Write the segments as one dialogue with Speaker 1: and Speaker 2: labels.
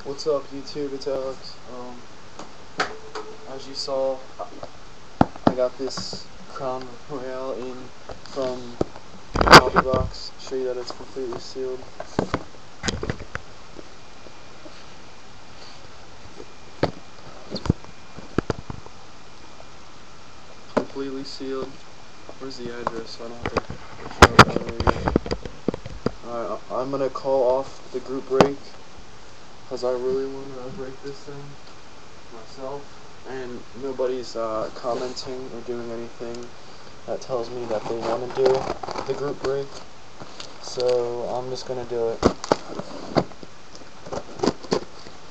Speaker 1: What's up, YouTube? It's Alex. As you saw, I got this Crown Royale in from Hobby Box. Show you that it's completely sealed. Completely sealed. Where's the address? I don't have to. Alright, I'm gonna call off the group break because I really want to break this thing myself, and nobody's commenting or doing anything that tells me that they want to do the group break, so I'm just gonna do it.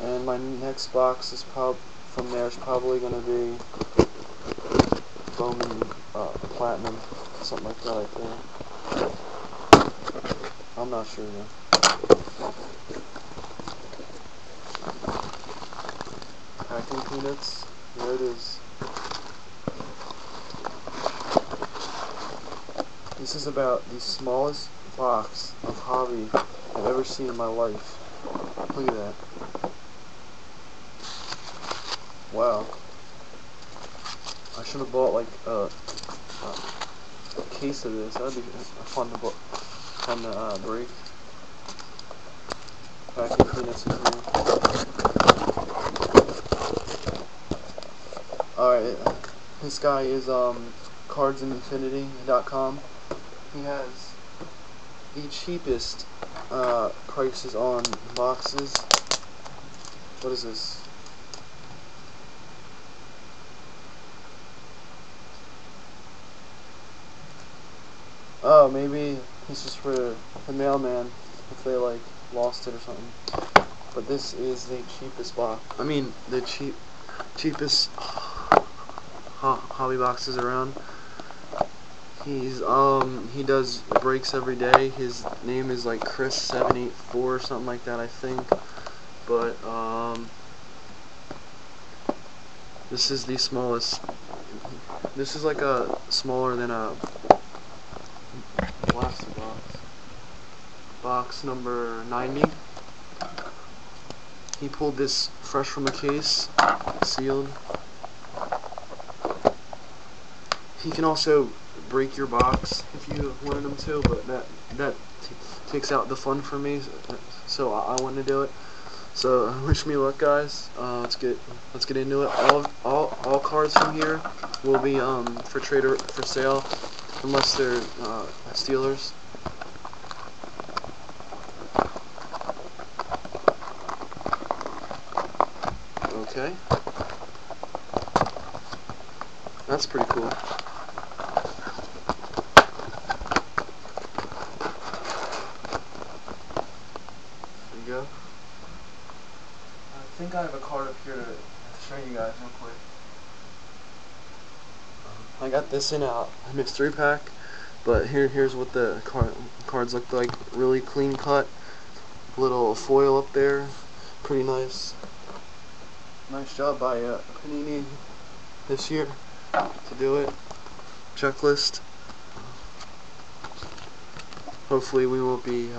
Speaker 1: And my next box is from there is probably gonna be Bowman Platinum, something like that, I think. I'm not sure though. Packing peanuts. There it is. This is about the smallest box of hobby I've ever seen in my life. Look at that. Wow. I should have bought like a case of this. That'd be fun to break. Packing peanuts in here. Alright, this guy is cardsinfinity.com. He has the cheapest prices on boxes. What is this? Oh, maybe this is for the mailman if they like lost it or something. But this is the cheapest box. I mean, the cheapest hobby boxes around. He does breaks every day. His name is like Chris784 or something like that, I think. But this is the smallest. This is like a smaller than a blaster box. Box number 90. He pulled this fresh from a case, sealed. He can also break your box if you wanted him to, but that takes out the fun for me. So I want to do it. So wish me luck, guys. Let's get into it. All cards from here will be for trade or for sale, unless they're Steelers. Okay, that's pretty cool. There you go. I think I have a card up here to show you guys real quick. I got this in a mystery pack, but here's what the cards look like. Really clean cut, little foil up there, pretty nice. Nice job by Panini this year to do it. Checklist. Hopefully we won't be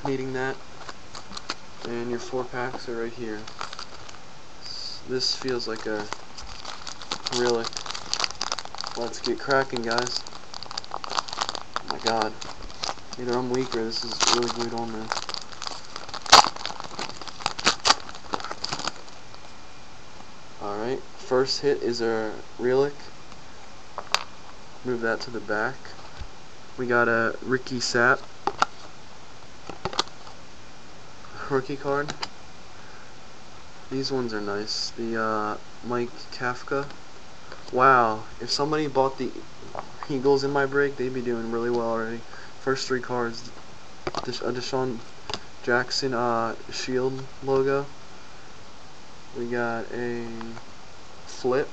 Speaker 1: needing that. And your 4 packs are right here. This feels like a relic. Let's get cracking, guys. Oh my god. Either I'm weak or this is really glued on there. Alright, first hit is a relic. Move that to the back. We got a Ricky Sapp rookie card. These ones are nice. The Mike Kafka. Wow, if somebody bought the Eagles in my break, they'd be doing really well already. First 3 cards. A Deshaun Jackson shield logo. We got a flip.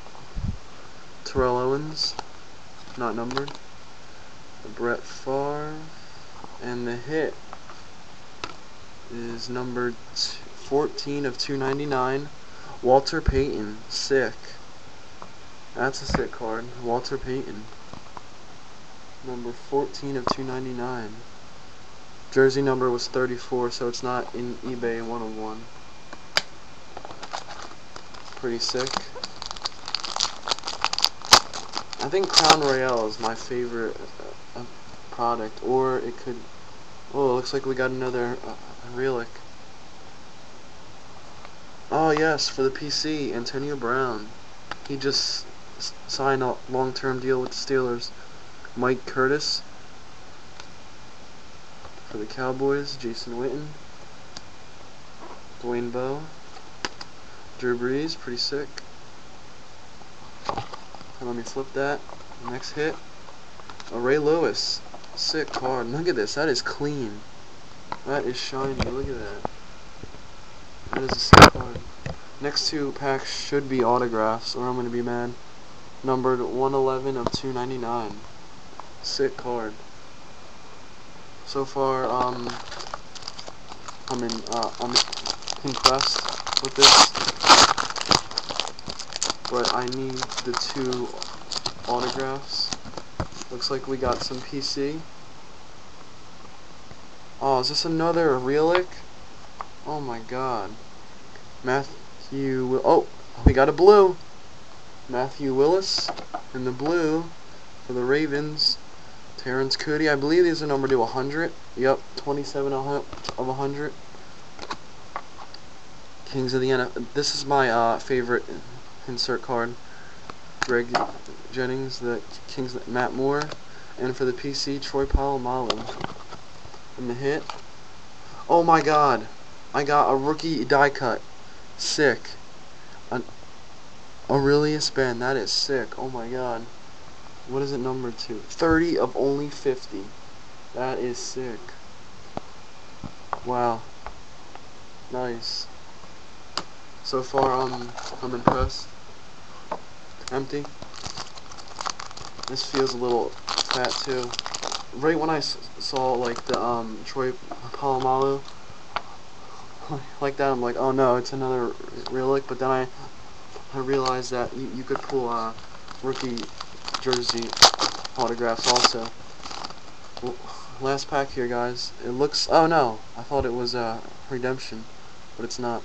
Speaker 1: Terrell Owens, not numbered. A Brett Favre. And the hit is number 14 of 299. Walter Payton. Sick. That's a sick card. Walter Payton. Number 14 of 299. Jersey number was 34, so it's not in eBay 101. Pretty sick. I think Crown Royale is my favorite product, or it could. Oh, it looks like we got another relic. Oh yes, for the PC, Antonio Brown. He just signed a long-term deal with the Steelers. Mike Curtis for the Cowboys. Jason Witten. Dwayne Bowe. Drew Brees, pretty sick. And let me flip that. Next hit. Ray Lewis. Sick card. Look at this. That is clean. That is shiny. Look at that. That is a sick card. Next two packs should be autographs, or I'm going to be mad. Numbered 111 of 299. Sick card. So far, I'm impressed with this, but I need the two autographs. Looks like we got some PC. Oh, is this another relic? Oh my god. Oh, we got a blue. Matthew Willis in the blue for the Ravens. Terrence Cody, I believe these are numbered to 100. Yep, 27 of 100. Kings of the NFL. This is my favorite insert card. Greg Jennings, the Kings, Matt Moore, and for the PC, Troy Polamalu. And the hit. Oh my god, I got a rookie die cut. Sick. Aurelius Ben, that is sick. Oh my god. What is it numbered to? 30 of only 50. That is sick. Wow. Nice. So far, I'm impressed. Empty. This feels a little fat too. Right when I saw like the Troy Polamalu like that, I'm like, oh no, it's another relic. But then I realized that you could pull rookie jersey autographs also. Well, last pack here, guys. It looks. Oh no, I thought it was redemption, but it's not.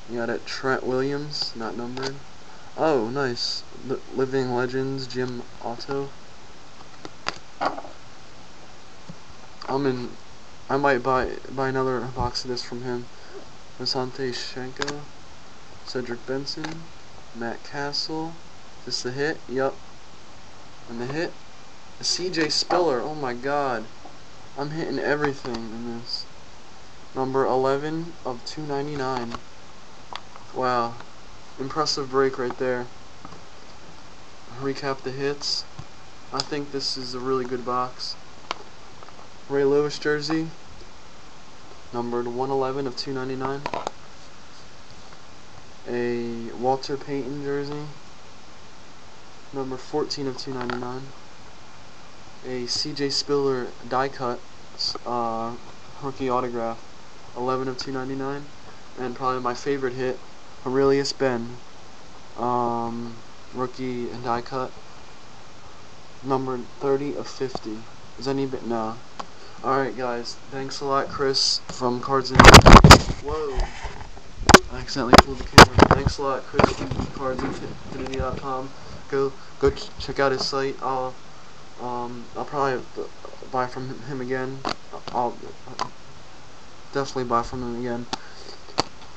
Speaker 1: You got it, Trent Williams, not numbered. Oh, nice. Living Legends, Jim Otto. I might buy another box of this from him. Asante Shenko, Cedric Benson, Matt Castle. Is this the hit? Yup. And the hit? A CJ Spiller. Oh my god. I'm hitting everything in this. Number 11 of 299. Wow. Impressive break right there. Recap the hits. I think this is a really good box. Ray Lewis jersey, numbered 111 of 299. A Walter Payton jersey, number 14 of 299. A CJ Spiller die cut rookie autograph, 11 of 299. And probably my favorite hit, Aurelius Ben, rookie and die cut, numbered 30 of 50. Is any bit? No. Alright guys, thanks a lot, Chris from Cards Whoa! I accidentally pulled the camera. Thanks a lot, Chris from CardsInfinity.com. Go check out his site. I'll probably buy from him again. I'll definitely buy from him again.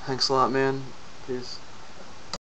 Speaker 1: Thanks a lot, man. Peace.